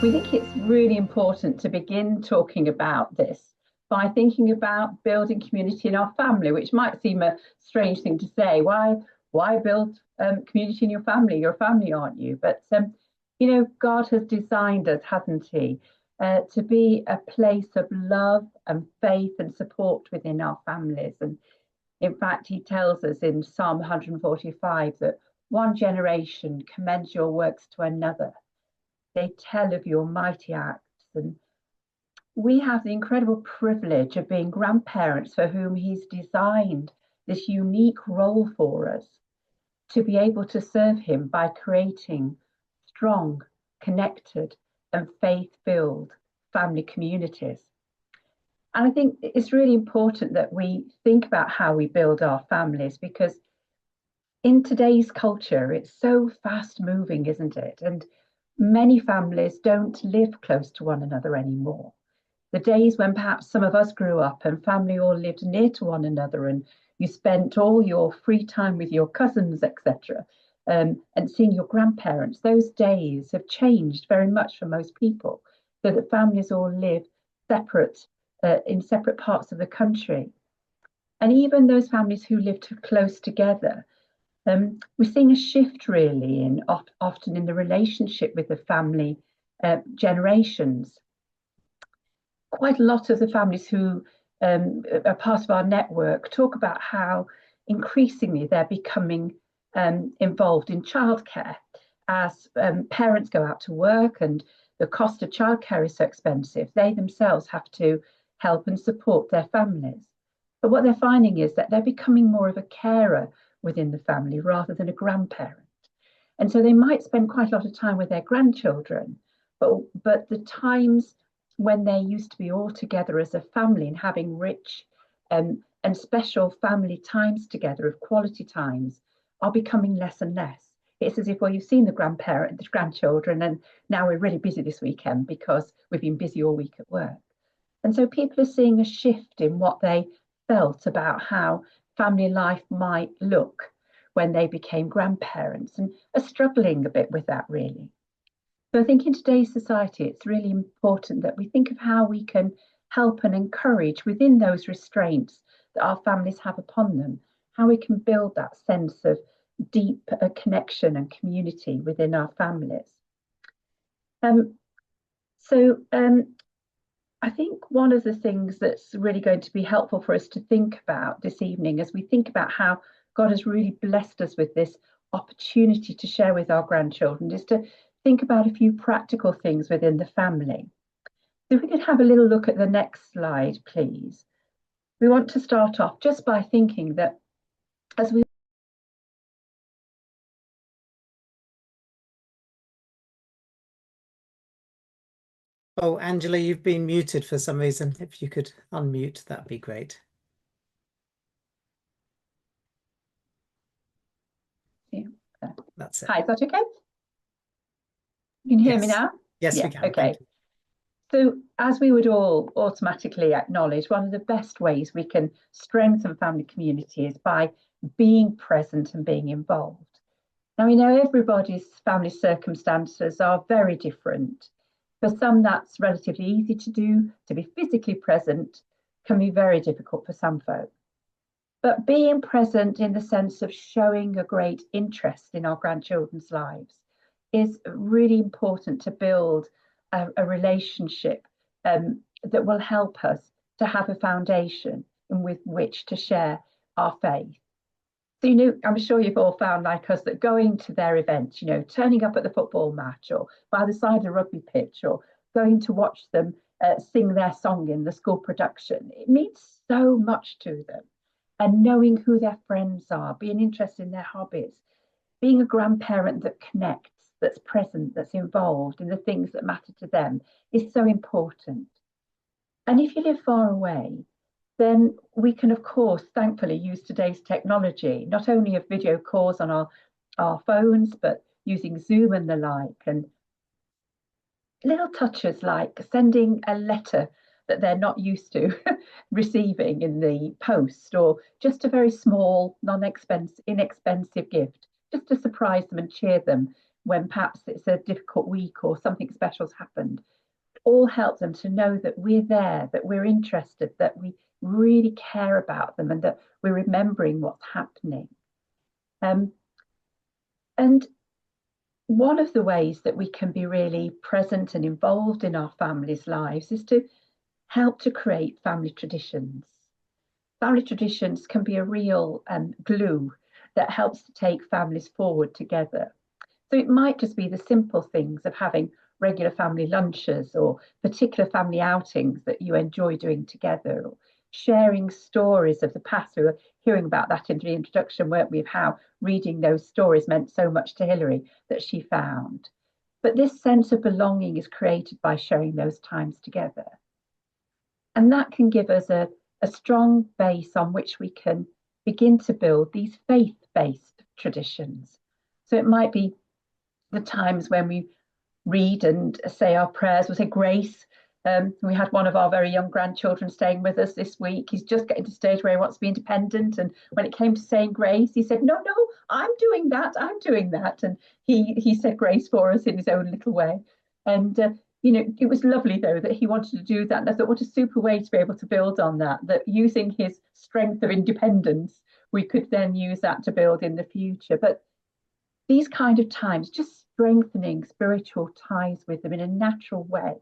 we think it's really important to begin talking about this by thinking about building community in our family, which might seem a strange thing to say. Why build community in your family? You're a family, aren't you? But God has designed us, hasn't He, to be a place of love and faith and support within our families. And in fact, He tells us in Psalm 145 that one generation commends your works to another. They tell of your mighty acts. And we have the incredible privilege of being grandparents for whom He's designed this unique role for us to be able to serve Him by creating strong, connected, and faith-filled family communities. And I think it's really important that we think about how we build our families, because in today's culture, it's so fast moving, isn't it? And many families don't live close to one another anymore. The days when perhaps some of us grew up and family all lived near to one another and you spent all your free time with your cousins, etc., and seeing your grandparents, those days have changed very much for most people, so that families all live separate in separate parts of the country. And even those families who live too close together, we're seeing a shift really often in the relationship with the family generations. Quite a lot of the families who are part of our network talk about how increasingly they're becoming involved in childcare as parents go out to work and the cost of childcare is so expensive. They themselves have to help and support their families. But what they're finding is that they're becoming more of a carer within the family rather than a grandparent. And so they might spend quite a lot of time with their grandchildren, but the times when they used to be all together as a family and having rich and special family times together of quality times are becoming less and less. It's as if, well, you've seen the grandchildren, and now we're really busy this weekend because we've been busy all week at work. And so people are seeing a shift in what they felt about how family life might look when they became grandparents, and are struggling a bit with that, really. So I think in today's society, it's really important that we think of how we can help and encourage within those restraints that our families have upon them, how we can build that sense of deep connection and community within our families. I think one of the things that's really going to be helpful for us to think about this evening as we think about how God has really blessed us with this opportunity to share with our grandchildren is to think about a few practical things within the family. So if we could have a little look at the next slide, please. We want to start off just by thinking that as we Oh, Angela, you've been muted for some reason. If you could unmute, that'd be great. Yeah. That's it. Hi, is that okay? You can hear me now? Yes, yeah, we can. Okay. So as we would all automatically acknowledge, one of the best ways we can strengthen family community is by being present and being involved. Now, we know everybody's family circumstances are very different. For some, that's relatively easy to do. To be physically present can be very difficult for some folk. But being present in the sense of showing a great interest in our grandchildren's lives is really important to build a relationship that will help us to have a foundation with which to share our faith. So, I'm sure you've all found, like us, that going to their events, turning up at the football match or by the side of the rugby pitch or going to watch them sing their song in the school production, it means so much to them. And knowing who their friends are, being interested in their hobbies, being a grandparent that connects, that's present, that's involved in the things that matter to them is so important. And if you live far away, then we can, of course, thankfully use today's technology, not only of video calls on our phones, but using Zoom and the like, and little touches like sending a letter that they're not used to receiving in the post, or just a very small, inexpensive gift, just to surprise them and cheer them when perhaps it's a difficult week or something special's happened. All help them to know that we're there, that we're interested, that we really care about them, and that we're remembering what's happening. And one of the ways that we can be really present and involved in our families' lives is to help to create family traditions. Family traditions can be a real glue that helps to take families forward together. So it might just be the simple things of having regular family lunches or particular family outings that you enjoy doing together, or sharing stories of the past. We were hearing about that in the introduction, weren't we, of how reading those stories meant so much to Hilary that she found. But this sense of belonging is created by sharing those times together. And that can give us a strong base on which we can begin to build these faith-based traditions. So it might be the times when we read and say our prayers, we'll say grace. We had one of our very young grandchildren staying with us this week. He's just getting to the stage where he wants to be independent. And when it came to saying grace, he said, no, I'm doing that. And he said grace for us in his own little way. And, it was lovely, though, that he wanted to do that. And I thought, what a super way to be able to build on that using his strength of independence, we could then use that to build in the future. But these kind of times, just strengthening spiritual ties with them in a natural way.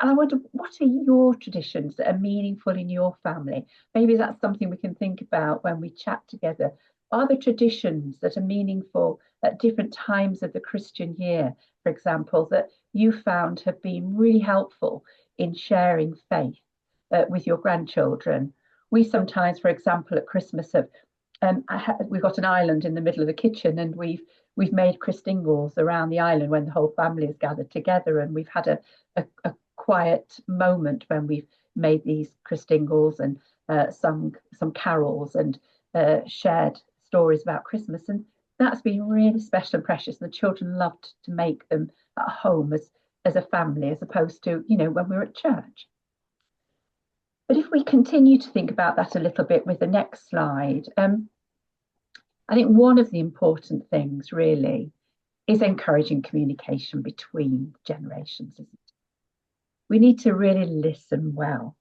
And I wonder, what are your traditions that are meaningful in your family? Maybe that's something we can think about when we chat together. Are there traditions that are meaningful at different times of the Christian year, for example, that you found have been really helpful in sharing faith with your grandchildren? We sometimes, for example, at Christmas have we've got an island in the middle of the kitchen, and we've made Christingles around the island when the whole family is gathered together, and we've had a quiet moment when we've made these Christingles and sung some carols and shared stories about Christmas, and that's been really special and precious. And the children loved to make them at home as a family, as opposed to when we were at church. But if we continue to think about that a little bit with the next slide, I think one of the important things really is encouraging communication between generations, isn't it? We need to really listen well.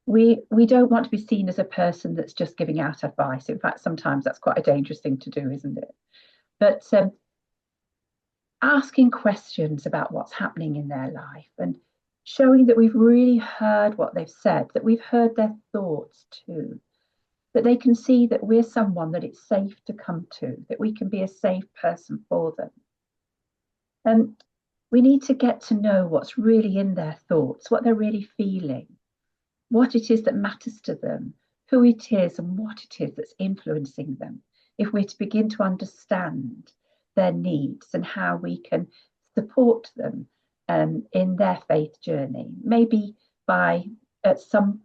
We don't want to be seen as a person that's just giving out advice. In fact, sometimes that's quite a dangerous thing to do, isn't it? But asking questions about what's happening in their life and showing that we've really heard what they've said, that we've heard their thoughts too, that they can see that we're someone that it's safe to come to, that we can be a safe person for them. And we need to get to know what's really in their thoughts, what they're really feeling, what it is that matters to them, who it is and what it is that's influencing them, if we're to begin to understand their needs and how we can support them in their faith journey, maybe by at some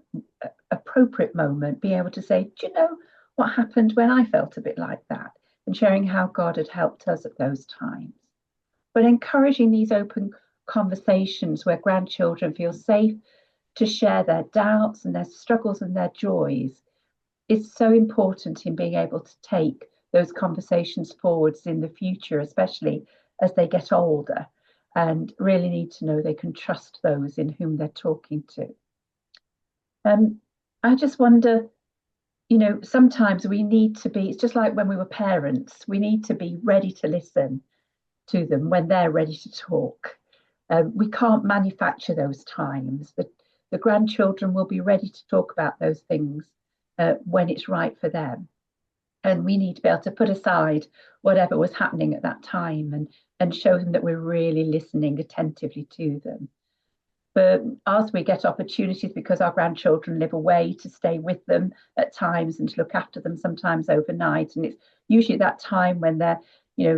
appropriate moment being able to say, do you know what happened when I felt a bit like that, and sharing how God had helped us at those times. But encouraging these open conversations where grandchildren feel safe to share their doubts and their struggles and their joys is so important in being able to take those conversations forwards in the future, especially as they get older, and really need to know they can trust those in whom they're talking to. I just wonder, sometimes we need to be, it's just like when we were parents, we need to be ready to listen to them when they're ready to talk. We can't manufacture those times. The grandchildren will be ready to talk about those things when it's right for them. And we need to be able to put aside whatever was happening at that time and show them that we're really listening attentively to them. But as we get opportunities, because our grandchildren live away, to stay with them at times and to look after them sometimes overnight. And it's usually that time when they're,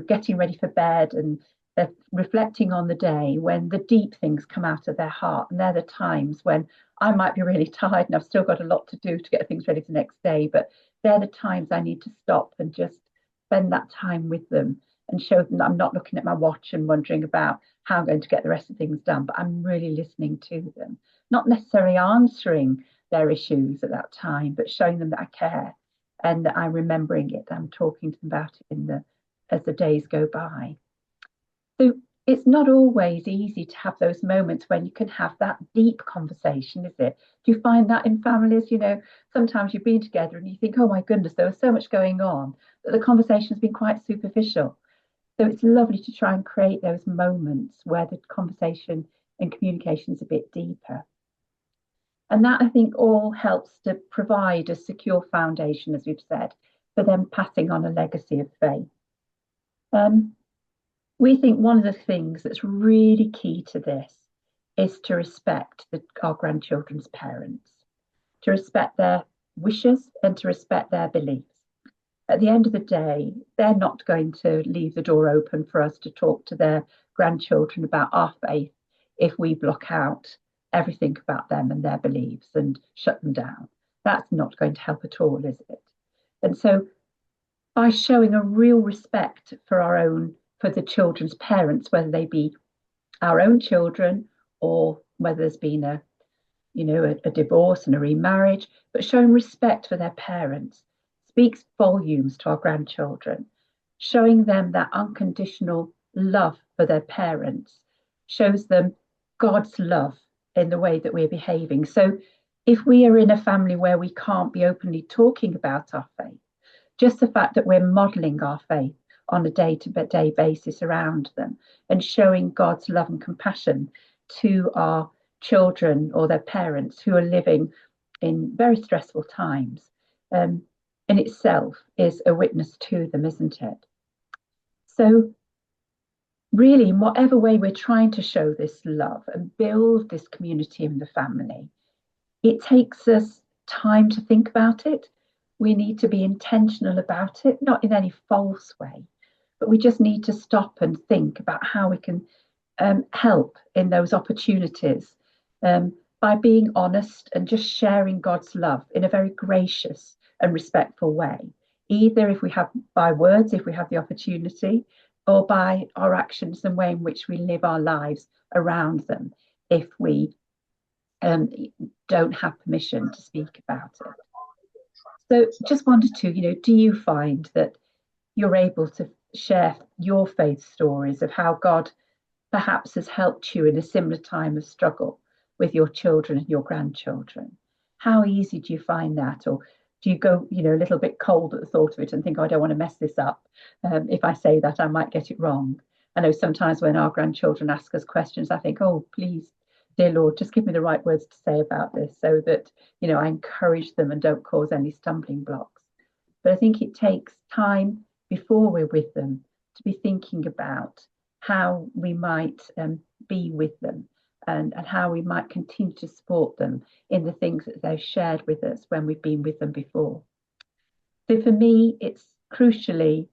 getting ready for bed and they're reflecting on the day, when the deep things come out of their heart. And they're the times when I might be really tired and I've still got a lot to do to get things ready for the next day. But they're the times I need to stop and just spend that time with them and show them that I'm not looking at my watch and wondering about how I'm going to get the rest of things done, but I'm really listening to them, not necessarily answering their issues at that time, but showing them that I care and that I'm remembering it. I'm talking to them about it in the as the days go by. So it's not always easy to have those moments when you can have that deep conversation, is it? Do you find that in families? Sometimes you've been together and you think, oh my goodness, there was so much going on that the conversation's been quite superficial. So it's lovely to try and create those moments where the conversation and communication is a bit deeper. And that, I think, all helps to provide a secure foundation, as we've said, for them passing on a legacy of faith. We think one of the things that's really key to this is to respect our grandchildren's parents, to respect their wishes and to respect their beliefs. At the end of the day, they're not going to leave the door open for us to talk to their grandchildren about our faith if we block out everything about them and their beliefs and shut them down. That's not going to help at all, is it? And so by showing a real respect for the children's parents, whether they be our own children or whether there's been a divorce and a remarriage, but showing respect for their parents speaks volumes to our grandchildren. Showing them that unconditional love for their parents shows them God's love in the way that we're behaving. So if we are in a family where we can't be openly talking about our faith, just the fact that we're modeling our faith on a day-to-day basis around them and showing God's love and compassion to our children or their parents who are living in very stressful times, in itself is a witness to them, isn't it? So really, in whatever way we're trying to show this love and build this community in the family, it takes us time to think about it. We need to be intentional about it, not in any false way, but we just need to stop and think about how we can help in those opportunities by being honest and just sharing God's love in a very gracious and respectful way, either by words, if we have the opportunity, or by our actions and way in which we live our lives around them, if we don't have permission to speak about it. So just wanted to, do you find that you're able to share your faith stories of how God perhaps has helped you in a similar time of struggle with your children and your grandchildren? How easy do you find that? Or do you go, a little bit cold at the thought of it and think, oh, I don't want to mess this up. If I say that, I might get it wrong. I know sometimes when our grandchildren ask us questions, I think, oh, please, dear Lord, just give me the right words to say about this so that, I encourage them and don't cause any stumbling blocks. But I think it takes time before we're with them to be thinking about how we might be with them and how we might continue to support them in the things that they've shared with us when we've been with them before. So for me, it's crucially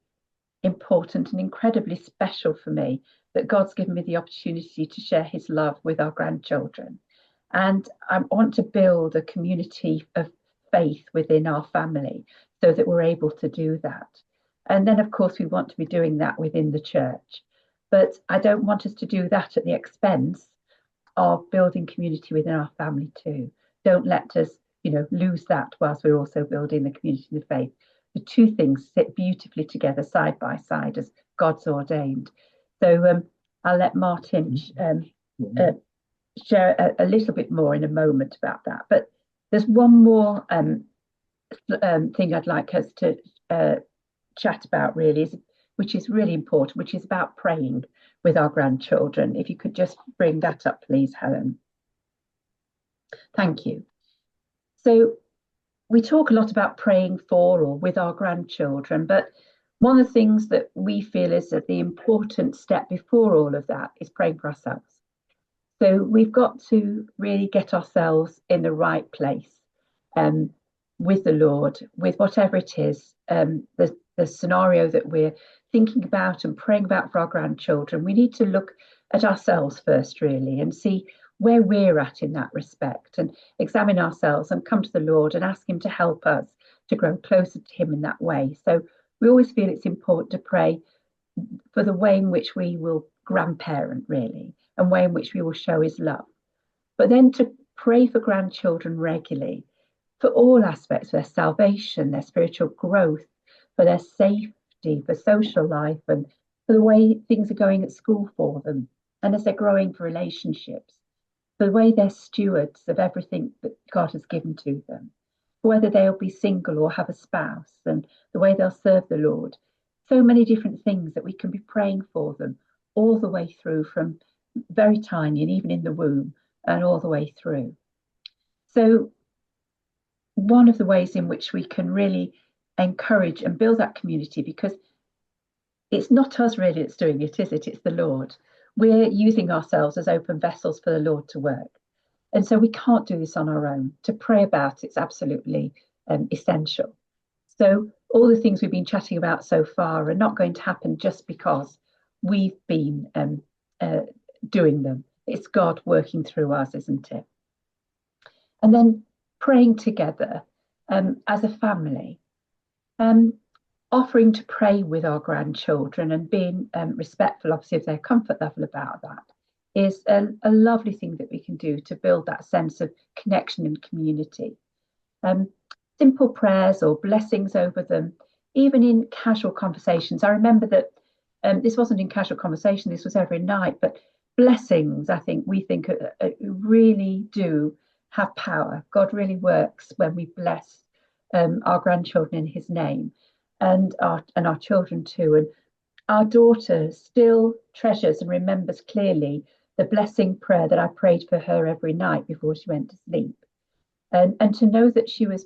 important and incredibly special for me that God's given me the opportunity to share his love with our grandchildren. And I want to build a community of faith within our family so that we're able to do that. And then, of course, we want to be doing that within the church. But I don't want us to do that at the expense of building community within our family too. Don't let us, lose that whilst we're also building the community of the faith. The two things sit beautifully together side by side as God's ordained. So I'll let Martin share a little bit more in a moment about that. But there's one more thing I'd like us to chat about really, which is really important, which is about praying with our grandchildren. If you could just bring that up, please, Helen. Thank you. So we talk a lot about praying for or with our grandchildren, but one of the things that we feel is that the important step before all of that is praying for ourselves. So we've got to really get ourselves in the right place with the Lord, with whatever it is, the scenario that we're thinking about and praying about for our grandchildren. We need to look at ourselves first, really, and see where we're at in that respect and examine ourselves and come to the Lord and ask him to help us to grow closer to him in that way. So we always feel it's important to pray for the way in which we will grandparent, really, and way in which we will show his love. But then to pray for grandchildren regularly for all aspects of their salvation, their spiritual growth, for their safety, safety, for social life, and for the way things are going at school for them, and as they're growing, for relationships, for the way they're stewards of everything that God has given to them, whether they'll be single or have a spouse, and the way they'll serve the Lord. So many different things that we can be praying for them all the way through, from very tiny and even in the womb and all the way through. So one of the ways in which we can really encourage and build that community, because it's not us really that's doing it, is it? It's the Lord. We're using ourselves as open vessels for the Lord to work. And so we can't do this on our own. To pray about it's absolutely essential. So all the things we've been chatting about so far are not going to happen just because we've been doing them. It's God working through us, isn't it? And then praying together as a family, offering to pray with our grandchildren and being respectful, obviously, of their comfort level about that, is a lovely thing that we can do to build that sense of connection and community. Simple prayers or blessings over them, even in casual conversations. I remember that this wasn't in casual conversation, this was every night, but blessings, I think, we think really do have power. God really works when we bless our grandchildren in his name, and our children too. And our daughter still treasures and remembers clearly the blessing prayer that I prayed for her every night before she went to sleep. And to know that she was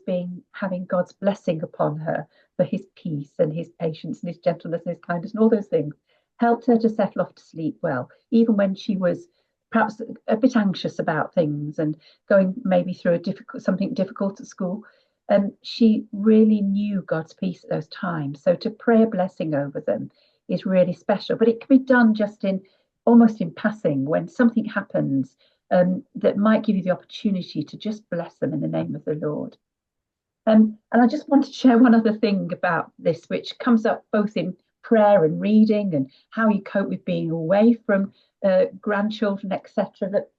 having God's blessing upon her for his peace and his patience and his gentleness and his kindness and all those things helped her to settle off to sleep well, even when she was perhaps a bit anxious about things and going maybe through something difficult at school. She really knew God's peace at those times. So to pray a blessing over them is really special, but it can be done just almost in passing when something happens that might give you the opportunity to just bless them in the name of the Lord. And I just want to share one other thing about this, which comes up both in prayer and reading and how you cope with being away from grandchildren, etc., that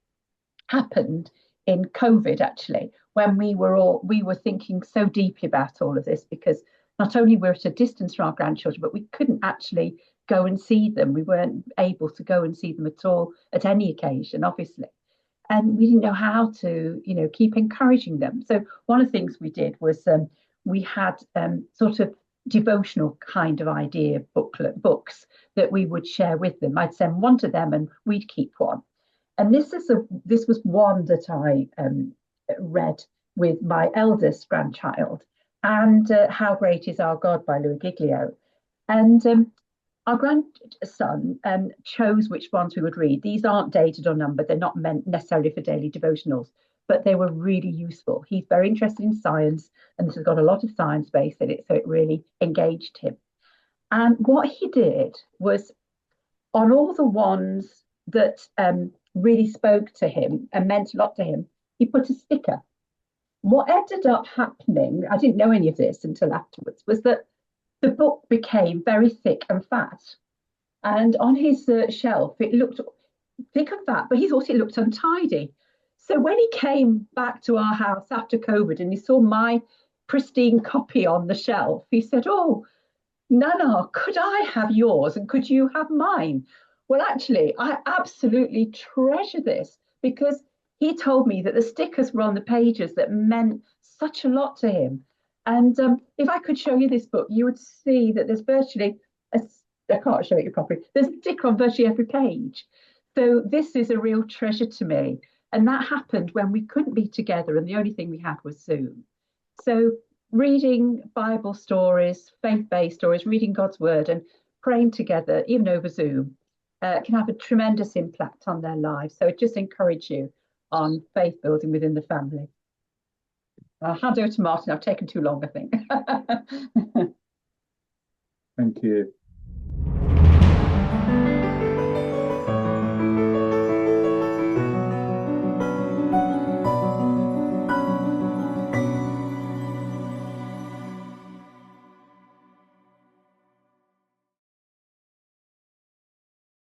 happened in COVID, actually, when we were thinking so deeply about all of this, because not only we're at a distance from our grandchildren, but we couldn't actually go and see them. We weren't able to go and see them at all at any occasion, obviously. And we didn't know how to, keep encouraging them. So one of the things we did was we had sort of devotional kind of idea books that we would share with them. I'd send one to them and we'd keep one. And this was one that I read with my eldest grandchild, and How Great Is Our God by Louis Giglio. And our grandson chose which ones we would read. These aren't dated or numbered. They're not meant necessarily for daily devotionals, but they were really useful. He's very interested in science, and this has got a lot of science based in it, so it really engaged him. And what he did was, on all the ones that really spoke to him and meant a lot to him, he put a sticker. What ended up happening, I didn't know any of this until afterwards, was that the book became very thick and fat. And on his shelf, it looked thick and fat, but he thought it looked untidy. So when he came back to our house after COVID and he saw my pristine copy on the shelf, he said, "Oh, Nana, could I have yours and could you have mine?" Well, actually, I absolutely treasure this, because he told me that the stickers were on the pages that meant such a lot to him. And if I could show you this book, you would see that there's virtually, I can't show it you properly, there's a sticker on virtually every page. So this is a real treasure to me. And that happened when we couldn't be together and the only thing we had was Zoom. So reading Bible stories, faith-based stories, reading God's word and praying together, even over Zoom, can have a tremendous impact on their lives. So I just encourage you on faith building within the family. I'll hand over to Martin. I've taken too long, I think. Thank you.